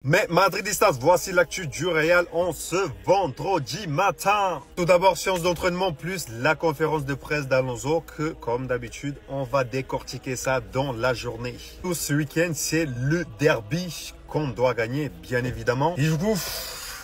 Mais Madridistas, voici l'actu du Real en ce vendredi matin. Tout d'abord, séance d'entraînement plus la conférence de presse d'Alonso que, comme d'habitude, on va décortiquer ça dans la journée. Tout ce week-end, c'est le derby qu'on doit gagner, bien évidemment. Et du coup,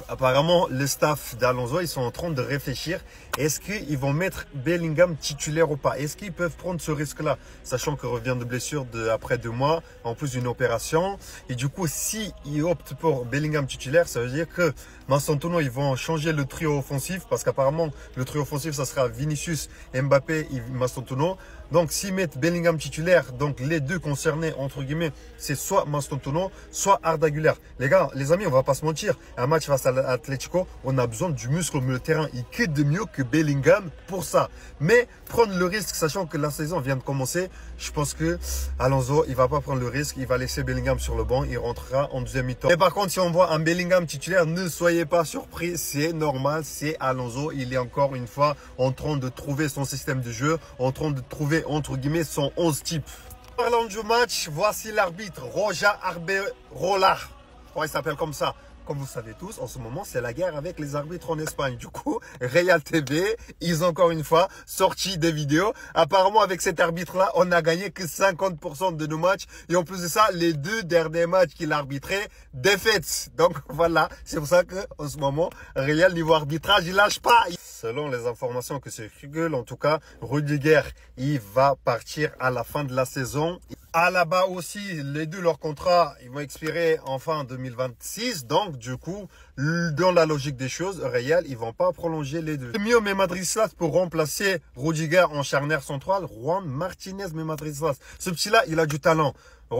apparemment, le staff d'Alonso, ils sont en train de réfléchir. Est-ce qu'ils vont mettre Bellingham titulaire ou pas? Est-ce qu'ils peuvent prendre ce risque-là? Sachant qu'il revient de blessure après 2 mois, en plus d'une opération. Et du coup, s'ils optent pour Bellingham titulaire, ça veut dire que Mastantuono, ils vont changer le trio offensif. Parce qu'apparemment, le trio offensif, ça sera Vinicius, Mbappé et Mastantuono. Donc, s'ils mettent Bellingham titulaire, donc les deux concernés, entre guillemets, c'est soit Mastantuono, soit Arda Güler. Les gars, les amis, on va pas se mentir. Un match face à l'Atlético, on a besoin du muscle au milieu de terrain. Il quitte de mieux que Bellingham pour ça. Mais prendre le risque, sachant que la saison vient de commencer, je pense que Alonso, il va pas prendre le risque. Il va laisser Bellingham sur le banc. Il rentrera en deuxième mi-temps. Mais par contre, si on voit un Bellingham titulaire, ne soyez pas surpris. C'est normal. C'est Alonso. Il est encore une fois en train de trouver son système de jeu, en train de trouver, entre guillemets, son 11 type. Parlons du match, voici l'arbitre, Roger Arberola. Je crois qu'il s'appelle comme ça. Comme vous savez tous, en ce moment, c'est la guerre avec les arbitres en Espagne. Du coup, Real TV, ils ont encore une fois sorti des vidéos. Apparemment, avec cet arbitre-là, on n'a gagné que 50% de nos matchs. Et en plus de ça, les 2 derniers matchs qu'il a arbitrés, défaites. Donc voilà, c'est pour ça qu'en ce moment, Real, niveau arbitrage, il lâche pas. Selon les informations que circulent, en tout cas, Rudiger, il va partir à la fin de la saison. Alaba aussi, les deux, leurs contrats, ils vont expirer en fin 2026. Donc, du coup, dans la logique des choses, Real, ils vont pas prolonger les deux. Mieux, mais Madridistas pour remplacer Rudiger en charnière centrale, Juan Martinez, mais Madridistas. Ce petit-là, il a du talent.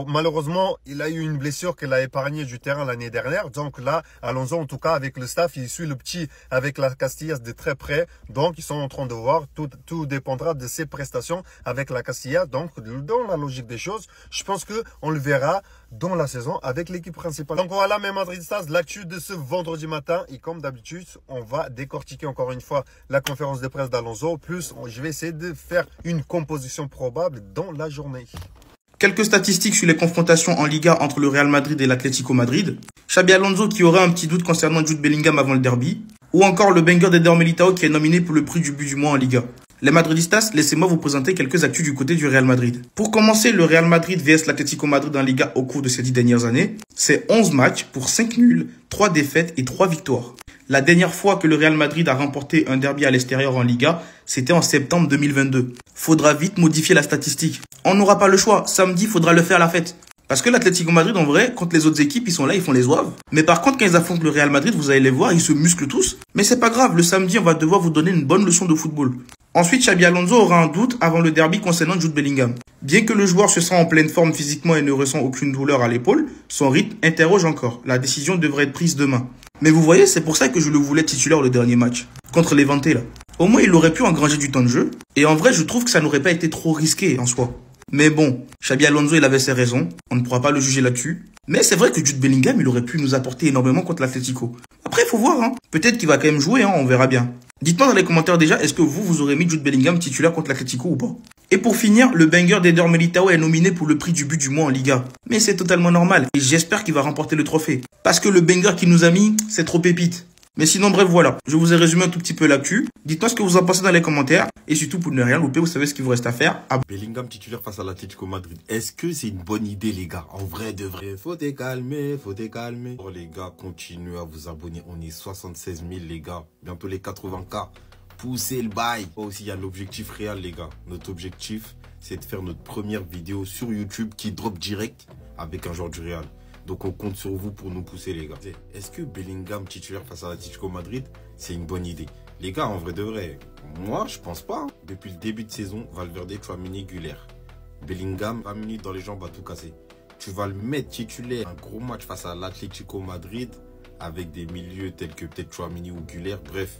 Malheureusement, il a eu une blessure qu'il a épargnée du terrain l'année dernière. Donc là, Alonso, en tout cas, avec le staff, il suit le petit avec la Castilla de très près. Donc, ils sont en train de voir. Tout dépendra de ses prestations avec la Castilla. Donc, dans la logique des choses, je pense qu'on le verra dans la saison avec l'équipe principale. Donc voilà, mes Madridistas, l'actu de ce vendredi matin. Et comme d'habitude, on va décortiquer encore une fois la conférence de presse d'Alonso. Plus, je vais essayer de faire une composition probable dans la journée. Quelques statistiques sur les confrontations en Liga entre le Real Madrid et l'Atlético Madrid. Xabi Alonso qui aurait un petit doute concernant Jude Bellingham avant le derby. Ou encore le banger d'Eder Militao qui est nominé pour le prix du but du mois en Liga. Les Madridistas, laissez-moi vous présenter quelques actus du côté du Real Madrid. Pour commencer, le Real Madrid vs l'Atlético Madrid en Liga au cours de ces 10 dernières années, c'est 11 matchs pour 5 nuls, 3 défaites et 3 victoires. La dernière fois que le Real Madrid a remporté un derby à l'extérieur en Liga, c'était en septembre 2022. Faudra vite modifier la statistique. On n'aura pas le choix. Samedi, faudra le faire la fête. Parce que l'Atlético Madrid, en vrai, contre les autres équipes, ils sont là, ils font les zouaves. Mais par contre, quand ils affrontent le Real Madrid, vous allez les voir, ils se musclent tous. Mais c'est pas grave, le samedi, on va devoir vous donner une bonne leçon de football. Ensuite, Xabi Alonso aura un doute avant le derby concernant Jude Bellingham. Bien que le joueur se sent en pleine forme physiquement et ne ressent aucune douleur à l'épaule, son rythme interroge encore. La décision devrait être prise demain. Mais vous voyez, c'est pour ça que je le voulais titulaire le dernier match. Contre l'Eventé, là. Au moins, il aurait pu engranger du temps de jeu. Et en vrai, je trouve que ça n'aurait pas été trop risqué en soi. Mais bon, Xabi Alonso, il avait ses raisons. On ne pourra pas le juger là-dessus. Mais c'est vrai que Jude Bellingham, il aurait pu nous apporter énormément contre l'Atlético. Après, il faut voir, hein. Peut-être qu'il va quand même jouer, hein, on verra bien. Dites-moi dans les commentaires déjà, est-ce que vous aurez mis Jude Bellingham titulaire contre l'Atlético ou pas? Et pour finir, le banger d'Eder Militao est nominé pour le prix du but du mois en Liga. Mais c'est totalement normal. Et j'espère qu'il va remporter le trophée. Parce que le banger qu'il nous a mis, c'est trop pépite. Mais sinon, bref, voilà. Je vous ai résumé un tout petit peu l'actu. Dites-moi ce que vous en pensez dans les commentaires. Et surtout, pour ne rien louper, vous savez ce qu'il vous reste à faire. Bellingham titulaire face à l'Atlético Madrid. Est-ce que c'est une bonne idée, les gars? En vrai, de vrai. Faut te calmer, faut te calmer. Oh, les gars, continuez à vous abonner. On est 76 000, les gars. Bientôt les 80K. Poussez le bail. Oh, aussi, il y a l'objectif réel, les gars. Notre objectif, c'est de faire notre première vidéo sur YouTube qui drop direct avec un joueur du Real. Donc on compte sur vous pour nous pousser, les gars. Est-ce que Bellingham titulaire face à l'Atlético Madrid, c'est une bonne idée? Les gars, en vrai de vrai, moi je pense pas. Depuis le début de saison, Valverde, Tchouaméni, Güler. Bellingham, 20 minutes dans les jambes à tout casser. Tu vas le mettre titulaire un gros match face à l'Atlético Madrid avec des milieux tels que peut-être Tchouaméni ou Güler. Bref,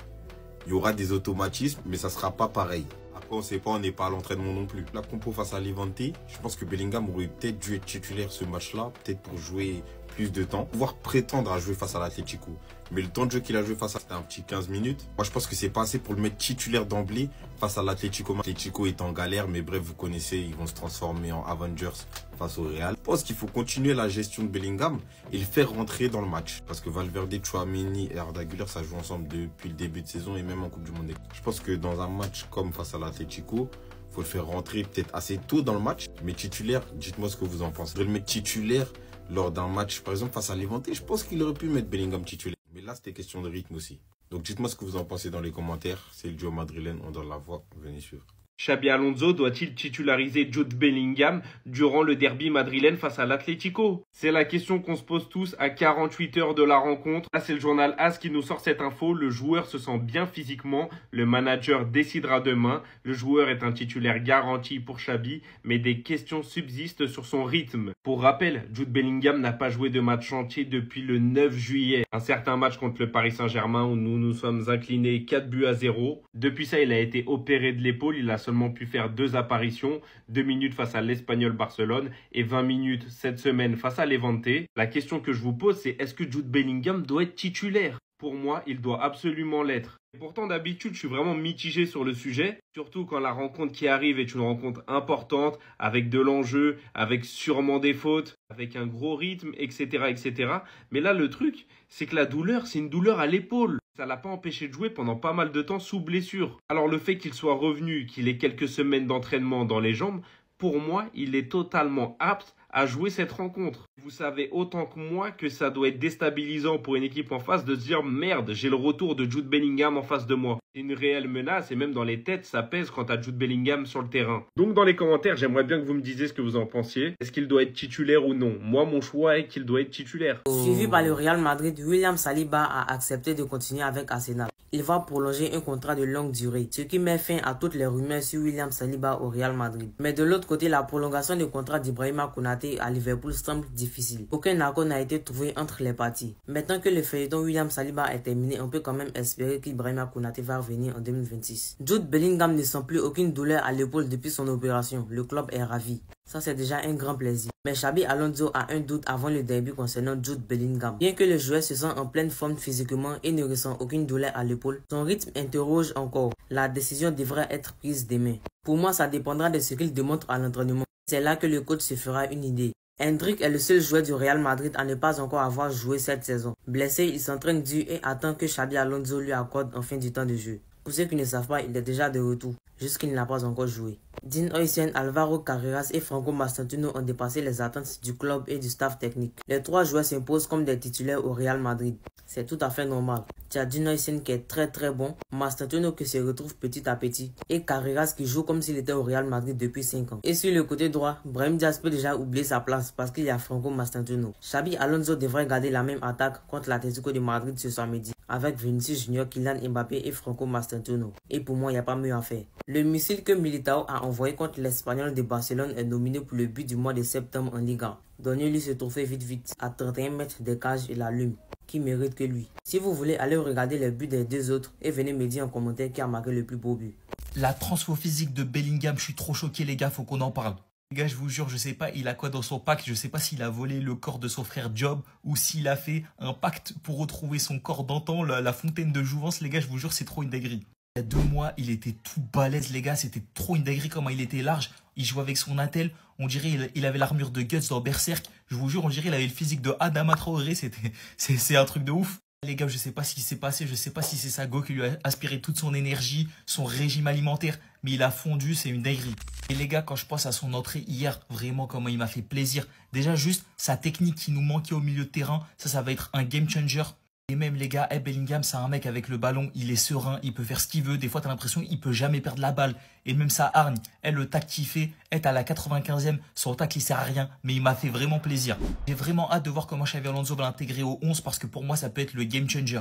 il y aura des automatismes, mais ça sera pas pareil. Après, on sait pas, on n'est pas à l'entraînement non plus. La compo face à l'Eventé, je pense que Bellingham aurait peut-être dû être titulaire ce match-là, peut-être pour jouer plus de temps, pouvoir prétendre à jouer face à l'Atlético. Mais le temps de jeu qu'il a joué face à c'était un petit 15 minutes. Moi, je pense que c'est pas assez pour le mettre titulaire d'emblée face à l'Atlético. L'Atlético est en galère, mais bref, vous connaissez, ils vont se transformer en Avengers face au Real. Je pense qu'il faut continuer la gestion de Bellingham et le faire rentrer dans le match. Parce que Valverde, Tchouaméni et Arda Güler, ça joue ensemble depuis le début de saison et même en Coupe du Monde. Je pense que dans un match comme face à l'Atlético, faut le faire rentrer peut-être assez tôt dans le match. Mais titulaire, dites-moi ce que vous en pensez. De le mettre titulaire lors d'un match, par exemple, face à Levante, je pense qu'il aurait pu mettre Bellingham titulaire. Mais là, c'était question de rythme aussi. Donc, dites-moi ce que vous en pensez dans les commentaires. C'est le duo madrilène, on donne la voix. Venez suivre. Xabi Alonso doit-il titulariser Jude Bellingham durant le derby madrilène face à l'Atlético? C'est la question qu'on se pose tous à 48 heures de la rencontre. Là, c'est le journal AS qui nous sort cette info. Le joueur se sent bien physiquement. Le manager décidera demain. Le joueur est un titulaire garanti pour Xabi, mais des questions subsistent sur son rythme. Pour rappel, Jude Bellingham n'a pas joué de match entier depuis le 9 juillet. Un certain match contre le Paris Saint-Germain où nous nous sommes inclinés 4-0. Depuis ça, il a été opéré de l'épaule. Il a seulement pu faire 2 apparitions, 2 minutes face à l'Espagnol Barcelone et 20 minutes cette semaine face à Levante. La question que je vous pose, c'est est-ce que Jude Bellingham doit être titulaire? Pour moi, il doit absolument l'être. Et pourtant, d'habitude, je suis vraiment mitigé sur le sujet, surtout quand la rencontre qui arrive est une rencontre importante, avec de l'enjeu, avec sûrement des fautes, avec un gros rythme, etc., etc. Mais là, le truc, c'est que la douleur, c'est une douleur à l'épaule. Ça ne l'a pas empêché de jouer pendant pas mal de temps sous blessure. Alors le fait qu'il soit revenu, qu'il ait quelques semaines d'entraînement dans les jambes, pour moi, il est totalement apte à jouer cette rencontre. Vous savez autant que moi que ça doit être déstabilisant pour une équipe en face de se dire « Merde, j'ai le retour de Jude Bellingham en face de moi ». C'est une réelle menace et même dans les têtes, ça pèse quand t'as Jude Bellingham sur le terrain. Donc dans les commentaires, j'aimerais bien que vous me disiez ce que vous en pensiez. Est-ce qu'il doit être titulaire ou non? Moi, mon choix est qu'il doit être titulaire. Suivi par le Real Madrid, William Saliba a accepté de continuer avec Arsenal. Il va prolonger un contrat de longue durée, ce qui met fin à toutes les rumeurs sur William Saliba au Real Madrid. Mais de l'autre côté, la prolongation du contrat d'Ibrahima Konaté à Liverpool semble difficile. Aucun accord n'a été trouvé entre les parties. Maintenant que le feuilleton William Saliba est terminé, on peut quand même espérer qu'Ibrahima Konaté va revenir en 2026. Jude Bellingham ne sent plus aucune douleur à l'épaule depuis son opération. Le club est ravi. Ça, c'est déjà un grand plaisir. Mais Xabi Alonso a un doute avant le début concernant Jude Bellingham. Bien que le joueur se sent en pleine forme physiquement et ne ressent aucune douleur à l'épaule, son rythme interroge encore. La décision devrait être prise demain. Pour moi, ça dépendra de ce qu'il démontre à l'entraînement. C'est là que le coach se fera une idée. Hendrik est le seul joueur du Real Madrid à ne pas encore avoir joué cette saison. Blessé, il s'entraîne dur et attend que Xabi Alonso lui accorde enfin du temps de jeu. Pour ceux qui ne savent pas, il est déjà de retour, juste qu'il n'a pas encore joué. Dean Huijsen, Alvaro Carreras et Franco Mastantuono ont dépassé les attentes du club et du staff technique. Les 3 joueurs s'imposent comme des titulaires au Real Madrid. C'est tout à fait normal. Tu as Dean Huijsen qui est très bon, Mastantuono qui se retrouve petit à petit et Carreras qui joue comme s'il était au Real Madrid depuis 5 ans. Et sur le côté droit, Brahim Diaz peut déjà oublier sa place parce qu'il y a Franco Mastantuono. Xabi Alonso devrait garder la même attaque contre l'Atlético de Madrid ce samedi avec Vinicius Junior, Kylian Mbappé et Franco Mastantuono. Et pour moi, il n'y a pas mieux à faire. Le missile que Militao a envoyé contre l'Espagnol de Barcelone est nominé pour le but du mois de septembre en Liga. Donnez-lui ce trophée vite, à 31 mètres des cages et la lume, qui mérite que lui. Si vous voulez aller regarder les buts des 2 autres et venez me dire en commentaire qui a marqué le plus beau but. La transfo physique de Bellingham, je suis trop choqué les gars, faut qu'on en parle. Les gars, je vous jure, je sais pas, il a quoi dans son pack, je sais pas s'il a volé le corps de son frère Job ou s'il a fait un pacte pour retrouver son corps d'antan, la fontaine de jouvence, les gars, je vous jure, c'est trop une dinguerie. Il y a 2 mois, il était tout balèze, les gars, c'était trop une dinguerie comment il était large. Il jouait avec son attel, on dirait il avait l'armure de Guts dans Berserk. Je vous jure, on dirait il avait le physique de Adama Traoré, c'est un truc de ouf. Les gars, je sais pas ce qui s'est passé, je sais pas si c'est sa go qui lui a aspiré toute son énergie, son régime alimentaire, mais il a fondu, c'est une dinguerie. Et les gars, quand je pense à son entrée hier, vraiment comment il m'a fait plaisir. Déjà juste sa technique qui nous manquait au milieu de terrain, ça va être un game changer. Et même les gars, Bellingham, c'est un mec avec le ballon, il est serein, il peut faire ce qu'il veut. Des fois, t'as l'impression qu'il peut jamais perdre la balle. Et même sa hargne, le tac qu'il fait, à la 95e, son tac il sert à rien, mais il m'a fait vraiment plaisir. J'ai vraiment hâte de voir comment Xabi Alonso va l'intégrer au 11 parce que pour moi, ça peut être le game changer.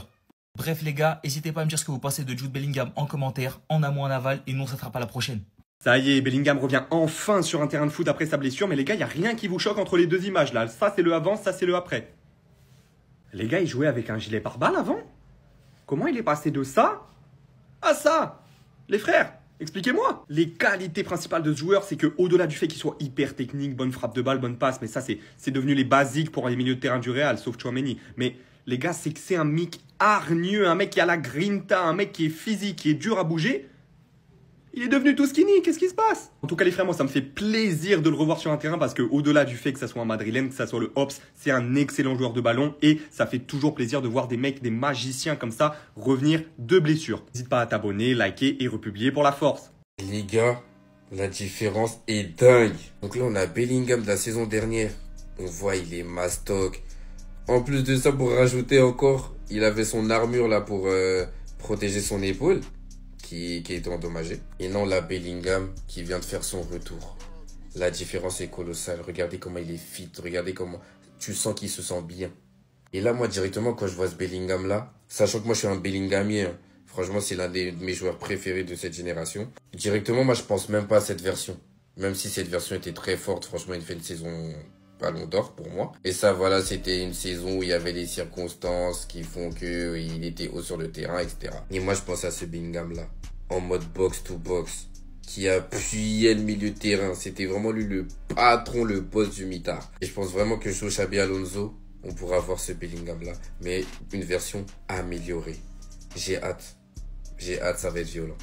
Bref les gars, n'hésitez pas à me dire ce que vous pensez de Jude Bellingham en commentaire, en amont, en aval, et non, ça ne sera pas la prochaine. Ça y est, Bellingham revient enfin sur un terrain de foot après sa blessure, mais les gars, il n'y a rien qui vous choque entre les 2 images là. Ça c'est le avant, ça c'est le après. Les gars, ils jouaient avec un gilet pare-balles avant? Comment il est passé de ça à ça? Les frères, Expliquez-moi. Les qualités principales de ce joueur, c'est que au-delà du fait qu'il soit hyper technique, bonne frappe de balle, bonne passe, mais ça c'est devenu les basiques pour les milieux de terrain du Real, sauf Tchouaméni. Mais les gars, c'est que c'est un mec hargneux, un mec qui a la grinta, un mec qui est physique, qui est dur à bouger. Il est devenu tout skinny, qu'est-ce qui se passe? En tout cas les frères, moi ça me fait plaisir de le revoir sur un terrain parce que au-delà du fait que ça soit un madrilène, que ça soit le Hops, c'est un excellent joueur de ballon et ça fait toujours plaisir de voir des mecs, des magiciens comme ça revenir de blessures. N'hésite pas à t'abonner, liker et republier pour la force. Les gars, la différence est dingue. Donc là on a Bellingham de la saison dernière, on voit il est mastoc. En plus de ça, pour rajouter encore, il avait son armure là pour protéger son épaule. Qui était endommagé. Et non, la Bellingham qui vient de faire son retour. La différence est colossale. Regardez comment il est fit. Regardez comment tu sens qu'il se sent bien. Et là, moi, directement, quand je vois ce Bellingham-là, sachant que moi, je suis un Bellinghamier, hein, franchement, c'est l'un de mes joueurs préférés de cette génération. Directement, moi, je pense même pas à cette version. Même si cette version était très forte, franchement, il fait une saison Ballon d'Or pour moi. Et ça, voilà, c'était une saison où il y avait des circonstances qui font que il était haut sur le terrain, etc. Et moi, je pense à ce Bellingham-là, en mode box-to-box, qui appuyait le milieu de terrain. C'était vraiment lui le patron, le boss du mitard. Et je pense vraiment que sous Xabi Alonso, on pourra voir ce Bellingham-là, mais une version améliorée. J'ai hâte. J'ai hâte, ça va être violent.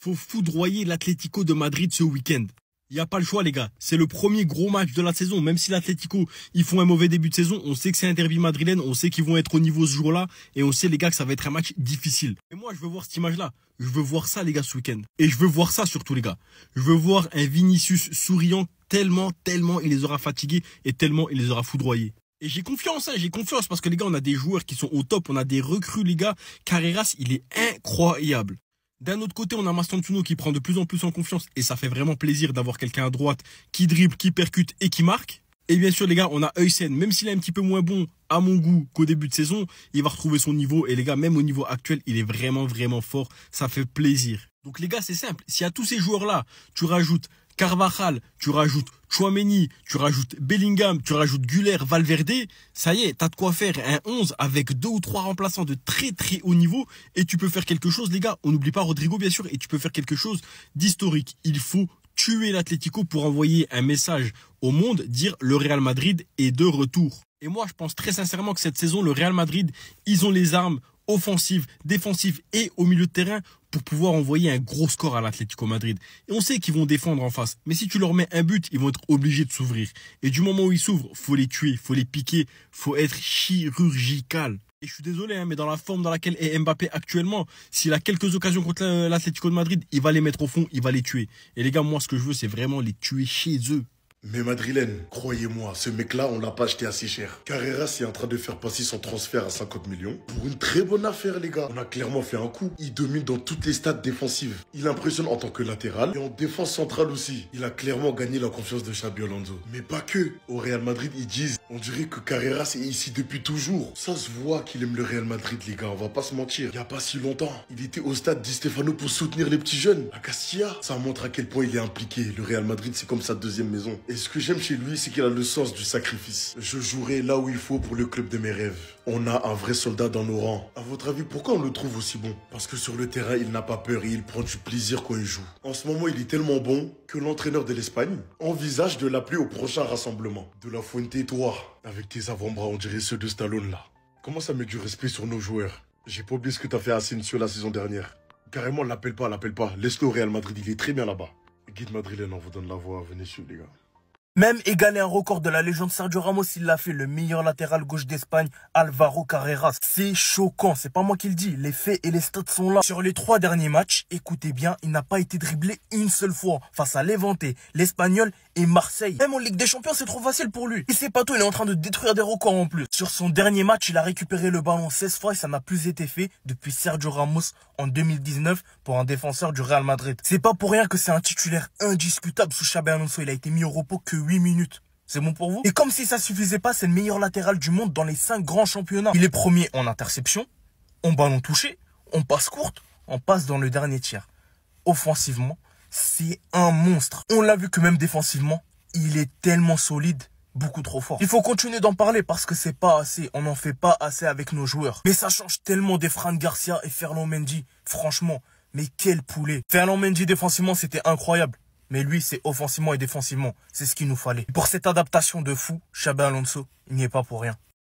Faut foudroyer l'Atlético de Madrid ce week-end. Il n'y a pas le choix, les gars. C'est le premier gros match de la saison. Même si l'Atlético, ils font un mauvais début de saison, on sait que c'est un derby madrilène, on sait qu'ils vont être au niveau ce jour-là, et on sait, les gars, que ça va être un match difficile. Et moi, je veux voir cette image-là. Je veux voir ça, les gars, ce week-end. Et je veux voir ça, surtout, les gars. Je veux voir un Vinicius souriant tellement il les aura fatigués et tellement il les aura foudroyés. Et j'ai confiance, j'ai confiance, parce que, les gars, on a des joueurs qui sont au top, on a des recrues, les gars. Carreras, il est incroyable. D'un autre côté, on a Mastantuono qui prend de plus en plus en confiance et ça fait vraiment plaisir d'avoir quelqu'un à droite qui dribble, qui percute et qui marque. Et bien sûr, les gars, on a Huysen. Même s'il est un petit peu moins bon à mon goût qu'au début de saison, il va retrouver son niveau. Et les gars, même au niveau actuel, il est vraiment fort. Ça fait plaisir. Donc les gars, c'est simple. Si à tous ces joueurs-là, tu rajoutes Carvajal, tu rajoutes Tchouaméni, tu rajoutes Bellingham, tu rajoutes Güler, Valverde, ça y est, t'as de quoi faire un 11 avec 2 ou 3 remplaçants de très haut niveau et tu peux faire quelque chose, les gars. On n'oublie pas Rodrigo, bien sûr, et tu peux faire quelque chose d'historique. Il faut tuer l'Atlético pour envoyer un message au monde, dire le Real Madrid est de retour. Et moi, je pense très sincèrement que cette saison, le Real Madrid, ils ont les armes offensives, défensives et au milieu de terrain pour pouvoir envoyer un gros score à l'Atlético Madrid. Et on sait qu'ils vont défendre en face. Mais si tu leur mets un but, ils vont être obligés de s'ouvrir. Et du moment où ils s'ouvrent, faut les tuer, faut les piquer, faut être chirurgical. Et je suis désolé, hein, mais dans la forme dans laquelle est Mbappé actuellement, s'il a quelques occasions contre l'Atlético de Madrid, il va les mettre au fond, il va les tuer. Et les gars, moi, ce que je veux, c'est vraiment les tuer chez eux. Mais Madrilène, croyez-moi, ce mec-là, on l'a pas acheté assez cher. Carreras est en train de faire passer son transfert à 50 millions. Pour une très bonne affaire, les gars. On a clairement fait un coup. Il domine dans toutes les stats défensives. Il impressionne en tant que latéral et en défense centrale aussi. Il a clairement gagné la confiance de Xabi Alonso. Mais pas que. Au Real Madrid, ils disent, on dirait que Carreras est ici depuis toujours. Ça se voit qu'il aime le Real Madrid, les gars. On va pas se mentir. Il y a pas si longtemps, il était au stade Di Stefano pour soutenir les petits jeunes. À Castilla, ça montre à quel point il est impliqué. Le Real Madrid, c'est comme sa deuxième maison. Et ce que j'aime chez lui, c'est qu'il a le sens du sacrifice. Je jouerai là où il faut pour le club de mes rêves. On a un vrai soldat dans nos rangs. À votre avis, pourquoi on le trouve aussi bon? Parce que sur le terrain, il n'a pas peur et il prend du plaisir quand il joue. En ce moment, il est tellement bon que l'entraîneur de l'Espagne envisage de l'appeler au prochain rassemblement. De la Fuente, toi, avec tes avant-bras, on dirait ceux de Stallone là. Comment ça met du respect sur nos joueurs? J'ai pas oublié ce que t'as fait à Asensio la saison dernière. Carrément, l'appelle pas. Laisse-le au Real Madrid, il est très bien là-bas. Guide madrilène, on vous donne la voix, venez sur les gars. Même égaler un record de la légende Sergio Ramos, il l'a fait, le meilleur latéral gauche d'Espagne, Alvaro Carreras. C'est choquant, c'est pas moi qui le dis, les faits et les stats sont là. Sur les 3 derniers matchs, écoutez bien, il n'a pas été dribblé une seule fois face à Levante, l'Espagnol et Marseille. Même en Ligue des Champions, c'est trop facile pour lui. Et c'est pas tout, il est en train de détruire des records en plus. Sur son dernier match, il a récupéré le ballon 16 fois et ça n'a plus été fait depuis Sergio Ramos en 2019 pour un défenseur du Real Madrid. C'est pas pour rien que c'est un titulaire indiscutable sous Xabi Alonso. Il a été mis au repos que 8 minutes. C'est bon pour vous? Et comme si ça suffisait pas, c'est le meilleur latéral du monde dans les 5 grands championnats. Il est premier en interception, en ballon touché, en passe courte, en passe dans le dernier tiers. Offensivement, c'est un monstre. On l'a vu que même défensivement, il est tellement solide, beaucoup trop fort. Il faut continuer d'en parler parce que c'est pas assez. On n'en fait pas assez avec nos joueurs. Mais ça change tellement des Fran Garcia et Ferland Mendy. Franchement, Mais quel poulet. Ferland Mendy défensivement, c'était incroyable. Mais lui, c'est offensivement et défensivement. C'est ce qu'il nous fallait. Pour cette adaptation de fou, Xabi Alonso, il n'y est pas pour rien.